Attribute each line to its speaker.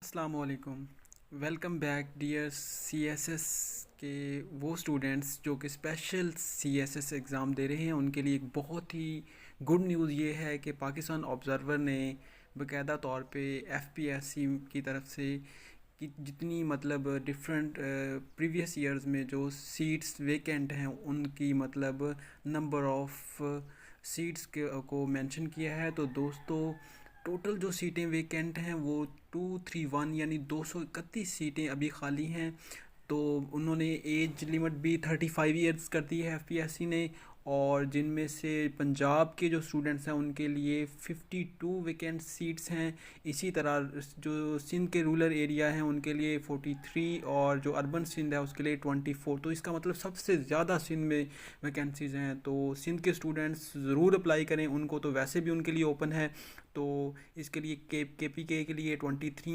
Speaker 1: अस्सलाम वालेकुम। Welcome back dear CSS के वो स्टूडेंट्स जो कि स्पेशल सीएसएस एग्ज़ाम दे रहे हैं। उनके लिए एक बहुत ही गुड न्यूज़ ये है कि पाकिस्तान ऑब्ज़र्वर ने बाकायदा तौर पे एफपीएससी की तरफ से कि जितनी मतलब डिफरेंट प्रीवियस ईयर्स में जो सीट्स वेकेंट हैं उनकी मतलब नंबर ऑफ सीट्स को मेंशन किया है। तो दोस्तों, टोटल जो सीटें वेकेंट हैं वो 231 यानी 231 सीटें अभी खाली हैं। तो उन्होंने एज लिमिट भी 35 ईयर्स कर दी है एफपीएससी ने। और जिनमें से पंजाब के जो स्टूडेंट्स हैं उनके लिए 52 वेकेंट सीट्स हैं। इसी तरह जो सिंध के रूरल एरिया हैं उनके लिए 43 और जो अर्बन सिंध है उसके लिए 24। तो इसका मतलब सबसे ज़्यादा सिंध में वैकेंसीज़ हैं। तो सिंध के स्टूडेंट्स ज़रूर अप्लाई करें, उनको तो वैसे भी उनके लिए ओपन है। तो इसके लिए के पी के लिए 23